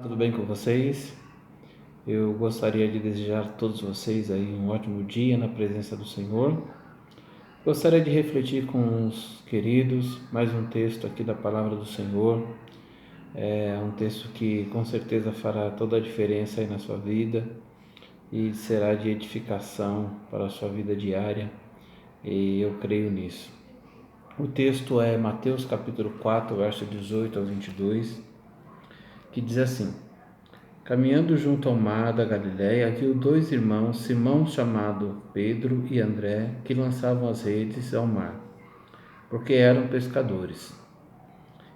Tudo bem com vocês? Eu gostaria de desejar a todos vocês aí um ótimo dia na presença do Senhor. Gostaria de refletir com os queridos mais um texto aqui da Palavra do Senhor. É um texto que com certeza fará toda a diferença aí na sua vida e será de edificação para a sua vida diária, e eu creio nisso. O texto é Mateus capítulo 4, verso 18 ao 22, que diz assim: Caminhando junto ao mar da Galiléia, viu dois irmãos, Simão chamado Pedro e André, que lançavam as redes ao mar, porque eram pescadores.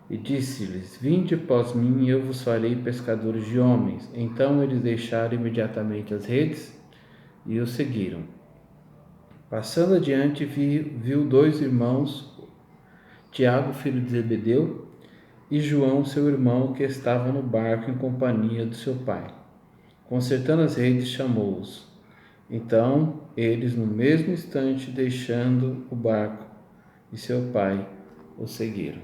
E disse-lhes: Vinde após mim, e eu vos farei pescadores de homens. Então eles deixaram imediatamente as redes e o seguiram. Passando adiante, viu dois irmãos, Tiago, filho de Zebedeu, e João, seu irmão, que estavam no barco em companhia do seu pai. Consertando as redes, chamou-os. Então, eles, no mesmo instante, deixando o barco e seu pai, o seguiram.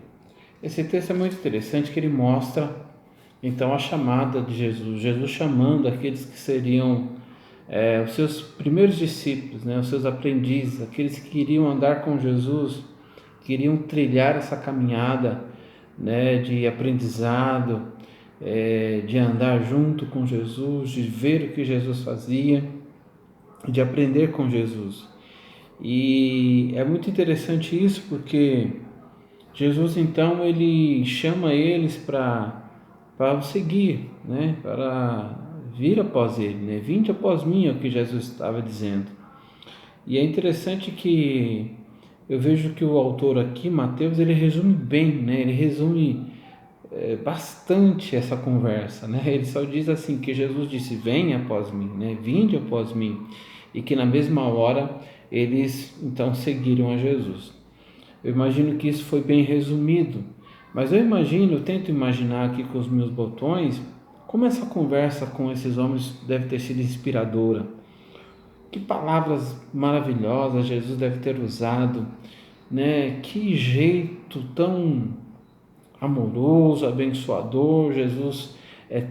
Esse texto é muito interessante, que ele mostra, então, a chamada de Jesus. Jesus chamando aqueles que seriam os seus primeiros discípulos, né, os seus aprendizes, aqueles que queriam andar com Jesus, queriam trilhar essa caminhada, né, de aprendizado, de andar junto com Jesus, de ver o que Jesus fazia, de aprender com Jesus. E é muito interessante isso, porque Jesus então ele chama eles para o seguir, né, para vir após ele, né, vinde após mim, é o que Jesus estava dizendo. E é interessante que eu vejo que o autor aqui, Mateus, ele resume bem, né, ele resume bastante essa conversa, né? Ele só diz assim que Jesus disse: venha após mim, né? Vinde após mim, e que na mesma hora eles então seguiram a Jesus. Eu imagino que isso foi bem resumido, mas eu tento imaginar aqui com os meus botões como essa conversa com esses homens deve ter sido inspiradora. Que palavras maravilhosas Jesus deve ter usado, né? Que jeito tão amoroso, abençoador Jesus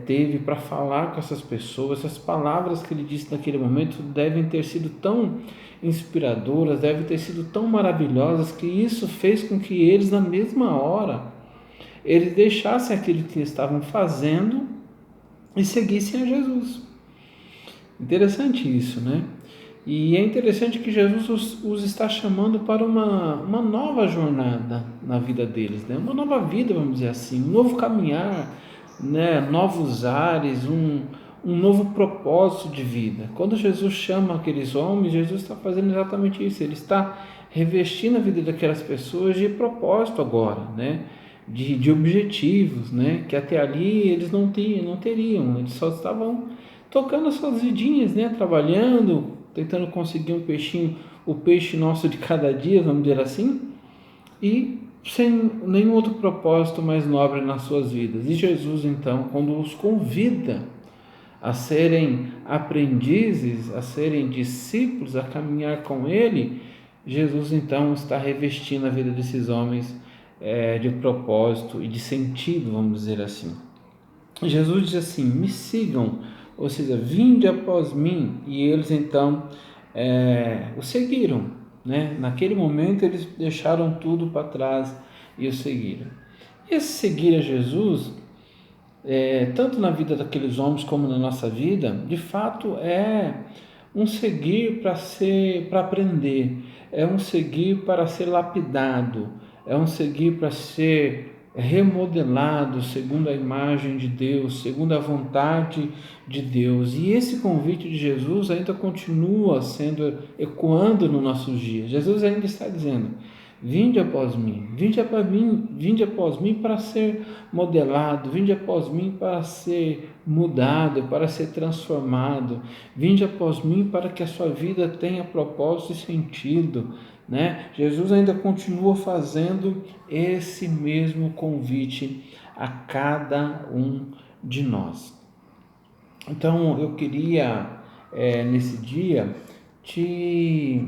teve para falar com essas pessoas. Essas palavras que ele disse naquele momento devem ter sido tão inspiradoras, devem ter sido tão maravilhosas, que isso fez com que eles, na mesma hora, eles deixassem aquilo que estavam fazendo e seguissem a Jesus. Interessante isso, né? E é interessante que Jesus os está chamando para uma nova jornada na vida deles, né? Uma nova vida, vamos dizer assim, um novo caminhar, né? Novos ares, um novo propósito de vida. Quando Jesus chama aqueles homens, Jesus está fazendo exatamente isso. Ele está revestindo a vida daquelas pessoas de propósito agora, né? De objetivos, né? Que até ali eles não teriam, eles só estavam tocando as suas vidinhas, né? Trabalhando, tentando conseguir um peixinho, o peixe nosso de cada dia, vamos dizer assim, e sem nenhum outro propósito mais nobre nas suas vidas. E Jesus, então, quando os convida a serem aprendizes, a serem discípulos, a caminhar com Ele, Jesus, então, está revestindo a vida desses homens de propósito e de sentido, vamos dizer assim. Jesus diz assim: me sigam, ou seja, vinde após mim. E eles então o seguiram, né? Naquele momento eles deixaram tudo para trás e o seguiram. E esse seguir a Jesus, tanto na vida daqueles homens como na nossa vida, de fato é um seguir para aprender, é um seguir para ser lapidado, é um seguir para ser remodelado segundo a imagem de Deus, segundo a vontade de Deus. E esse convite de Jesus ainda continua sendo ecoando nos nossos dias. Jesus ainda está dizendo: vinde após mim, vinde após mim para ser modelado, vinde após mim para ser mudado, para ser transformado, vinde após mim para que a sua vida tenha propósito e sentido, né? Jesus ainda continua fazendo esse mesmo convite a cada um de nós. Então eu queria nesse dia te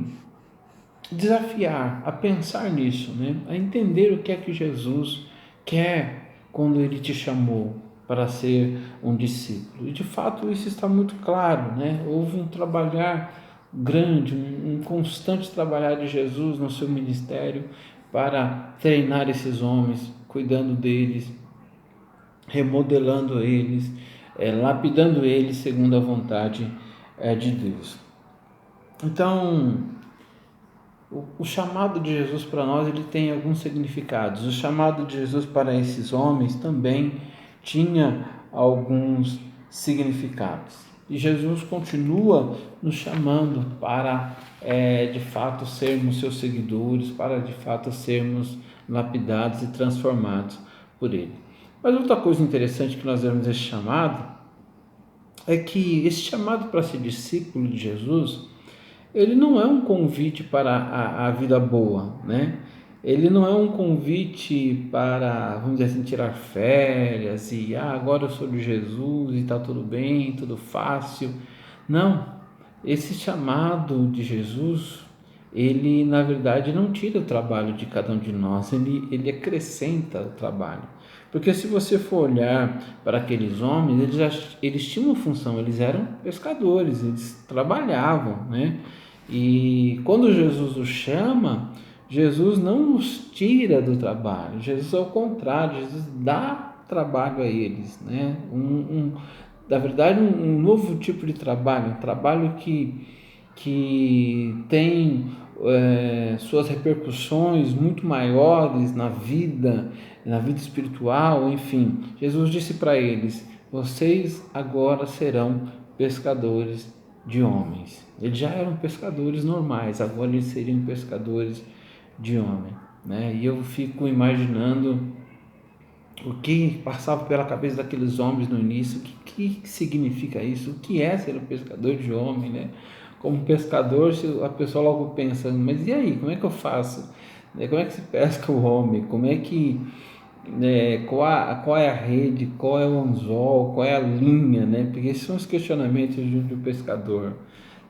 desafiar a pensar nisso, né? A entender o que é que Jesus quer quando Ele te chamou, para ser um discípulo. E de fato isso está muito claro, né? Houve um trabalhar grande, um constante trabalhar de Jesus no seu ministério para treinar esses homens, cuidando deles, remodelando eles, lapidando eles segundo a vontade de Deus. Então, o chamado de Jesus para nós, ele tem alguns significados. O chamado de Jesus para esses homens também tinha alguns significados. E Jesus continua nos chamando para, de fato, sermos seus seguidores, para, de fato, sermos lapidados e transformados por Ele. Mas outra coisa interessante que nós vemos esse chamado é que esse chamado para ser discípulo de Jesus, ele não é um convite para a vida boa, né? Ele não é um convite para, vamos dizer assim, tirar férias e agora eu sou de Jesus e está tudo bem, tudo fácil. Não, esse chamado de Jesus, ele na verdade não tira o trabalho de cada um de nós, ele acrescenta o trabalho. Porque se você for olhar para aqueles homens, eles tinham uma função, eles eram pescadores, eles trabalhavam, né? E quando Jesus os chama, Jesus não nos tira do trabalho, Jesus ao contrário, Jesus dá trabalho a eles, né? Na verdade, um novo tipo de trabalho, um trabalho que tem suas repercussões muito maiores na vida espiritual, enfim. Jesus disse para eles: vocês agora serão pescadores de homens. Eles já eram pescadores normais, agora eles seriam pescadores de homens, né? E eu fico imaginando o que passava pela cabeça daqueles homens no início, o que significa isso, o que é ser um pescador de homem, né? Como pescador, a pessoa logo pensa, mas e aí, como é que eu faço? Como é que se pesca o homem? Como é que, qual é a rede, qual é o anzol, qual é a linha, né? Porque esses são os questionamentos de um pescador.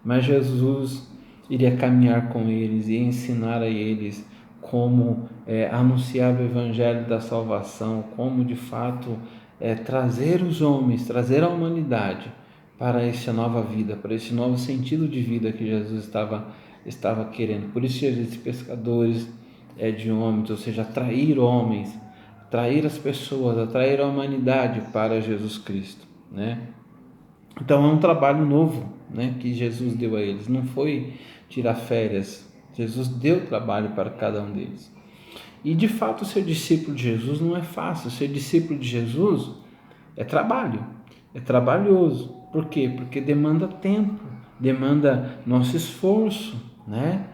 Mas Jesus iria caminhar com eles e ensinar a eles como anunciar o evangelho da salvação, como de fato trazer os homens, trazer a humanidade para essa nova vida, para esse novo sentido de vida que Jesus estava querendo. Por isso esses pescadores de homens, ou seja, atrair homens, atrair as pessoas, atrair a humanidade para Jesus Cristo, né? Então é um trabalho novo, né, que Jesus deu a eles. Não foi tirar férias. Jesus deu trabalho para cada um deles. E de fato ser discípulo de Jesus não é fácil. Ser discípulo de Jesus é trabalho, é trabalhoso. Por quê? Porque demanda tempo, demanda nosso esforço, né?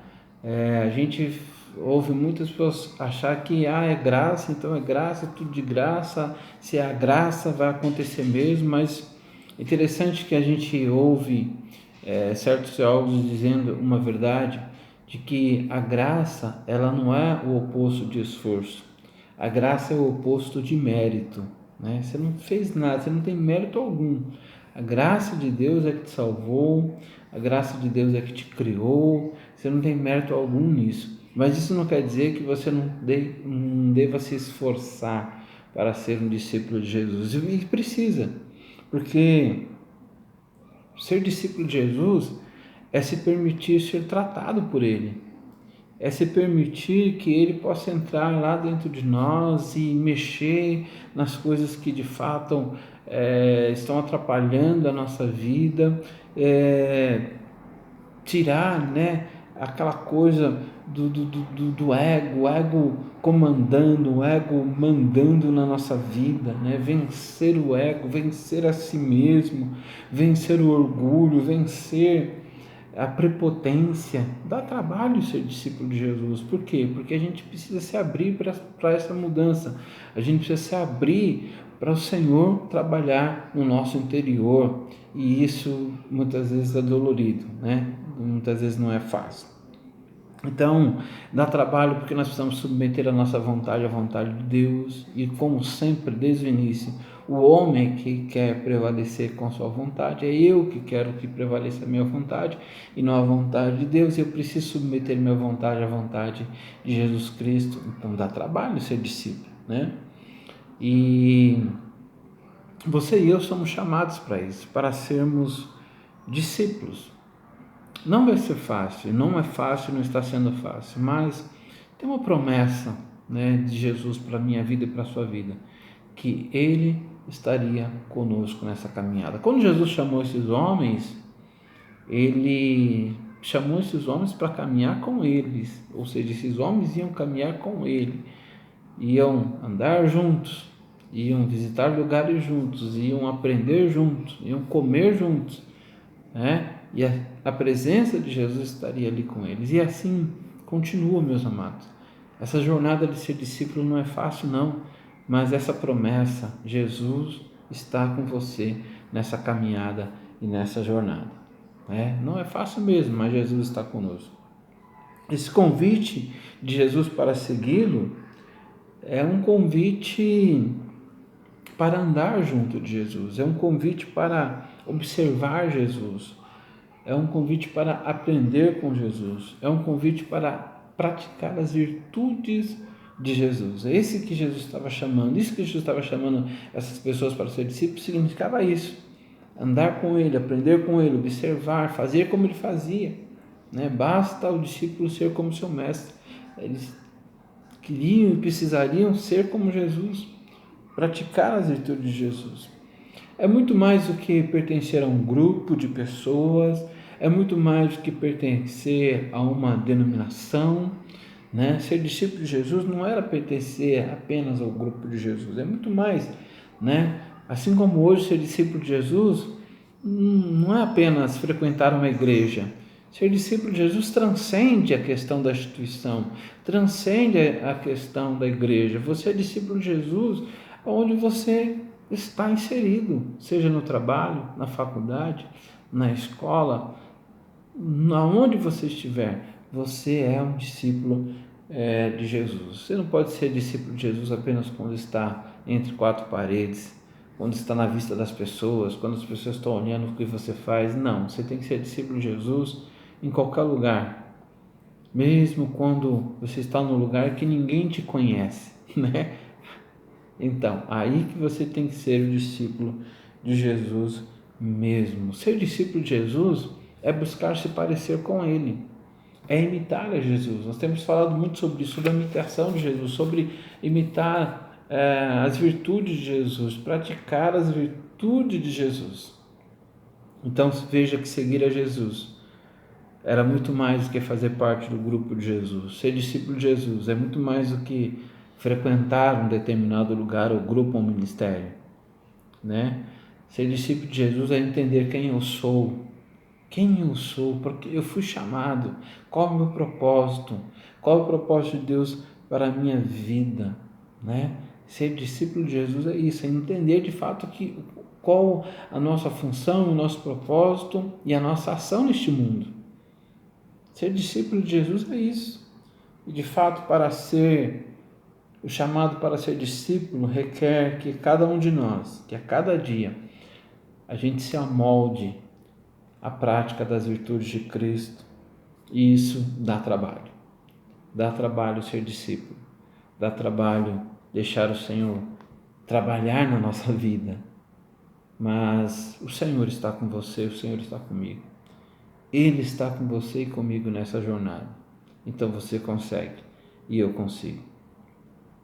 A gente ouve muitas pessoas achar que é graça, então é graça, tudo de graça. Se é a graça vai acontecer mesmo, mas é interessante que a gente ouve certos teólogos dizendo uma verdade, de que a graça ela não é o oposto de esforço. A graça é o oposto de mérito, né? Você não fez nada, você não tem mérito algum. A graça de Deus é que te salvou, a graça de Deus é que te criou, você não tem mérito algum nisso. Mas isso não quer dizer que você não deva se esforçar para ser um discípulo de Jesus. E precisa, porque ser discípulo de Jesus é se permitir ser tratado por Ele, é se permitir que Ele possa entrar lá dentro de nós e mexer nas coisas que de fato estão atrapalhando a nossa vida, tirar, né, aquela coisa do ego, o ego comandando, o ego mandando na nossa vida, né? Vencer o ego, vencer a si mesmo, vencer o orgulho, vencer a prepotência. Dá trabalho ser discípulo de Jesus. Por quê? Porque a gente precisa se abrir para essa mudança, a gente precisa se abrir para o Senhor trabalhar no nosso interior, e isso muitas vezes é dolorido, né? Muitas vezes não é fácil. Então, dá trabalho porque nós precisamos submeter a nossa vontade à vontade de Deus, e como sempre, desde o início, o homem que quer prevalecer com sua vontade, é eu que quero que prevaleça a minha vontade e não a vontade de Deus. Eu preciso submeter minha vontade à vontade de Jesus Cristo. Então dá trabalho ser discípulo, né? E Você e eu somos chamados para isso, para sermos discípulos. Não vai ser fácil, não é fácil, não está sendo fácil, mas tem uma promessa, né, de Jesus para a minha vida e para a sua vida, que Ele estaria conosco nessa caminhada. Quando Jesus chamou esses homens, Ele chamou esses homens para caminhar com eles, ou seja, esses homens iam caminhar com Ele, iam andar juntos, iam visitar lugares juntos, iam aprender juntos, iam comer juntos, né? E a presença de Jesus estaria ali com eles. E assim continua, meus amados. Essa jornada de ser discípulo não é fácil, não, mas essa promessa, Jesus está com você nessa caminhada e nessa jornada. Não é fácil mesmo, mas Jesus está conosco. Esse convite de Jesus para segui-lo é um convite para andar junto de Jesus, é um convite para observar Jesus, é um convite para aprender com Jesus, é um convite para praticar as virtudes de Jesus. É esse que Jesus estava chamando, isso que Jesus estava chamando essas pessoas para ser discípulos, significava isso: andar com Ele, aprender com Ele, observar, fazer como Ele fazia. Basta o discípulo ser como seu mestre. Eles queriam e precisariam ser como Jesus, praticar as virtudes de Jesus. É muito mais do que pertencer a um grupo de pessoas, é muito mais do que pertencer a uma denominação, Ser discípulo de Jesus não era pertencer apenas ao grupo de Jesus, é muito mais, Assim como hoje ser discípulo de Jesus não é apenas frequentar uma igreja. Ser discípulo de Jesus transcende a questão da instituição, transcende a questão da igreja. Você é discípulo de Jesus onde você está inserido, seja no trabalho, na faculdade, na escola, aonde você estiver, você é um discípulo de Jesus. Você não pode ser discípulo de Jesus apenas quando está entre quatro paredes, quando está na vista das pessoas, quando as pessoas estão olhando o que você faz. Não, você tem que ser discípulo de Jesus em qualquer lugar, mesmo quando você está num lugar que ninguém te conhece, Então, aí que você tem que ser o discípulo de Jesus mesmo. Ser discípulo de Jesus é buscar se parecer com Ele, é imitar a Jesus. Nós temos falado muito sobre isso, sobre a imitação de Jesus, sobre imitar as virtudes de Jesus, praticar as virtudes de Jesus. Então veja que seguir a Jesus era muito mais do que fazer parte do grupo de Jesus. Ser discípulo de Jesus é muito mais do que frequentar um determinado lugar ou grupo ou ministério, Ser discípulo de Jesus é entender quem eu sou, porque eu fui chamado, qual é o meu propósito, qual é o propósito de Deus para a minha vida, Ser discípulo de Jesus é isso, é entender de fato qual a nossa função, o nosso propósito e a nossa ação neste mundo. Ser discípulo de Jesus é isso. E de fato, o chamado para ser discípulo requer que cada um de nós, que a cada dia, a gente se amolde à prática das virtudes de Cristo. E isso dá trabalho. Dá trabalho ser discípulo. Dá trabalho deixar o Senhor trabalhar na nossa vida. Mas o Senhor está com você, o Senhor está comigo. Ele está com você e comigo nessa jornada. Então você consegue e eu consigo.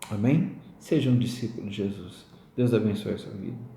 Amém? Seja um discípulo de Jesus. Deus abençoe a sua vida.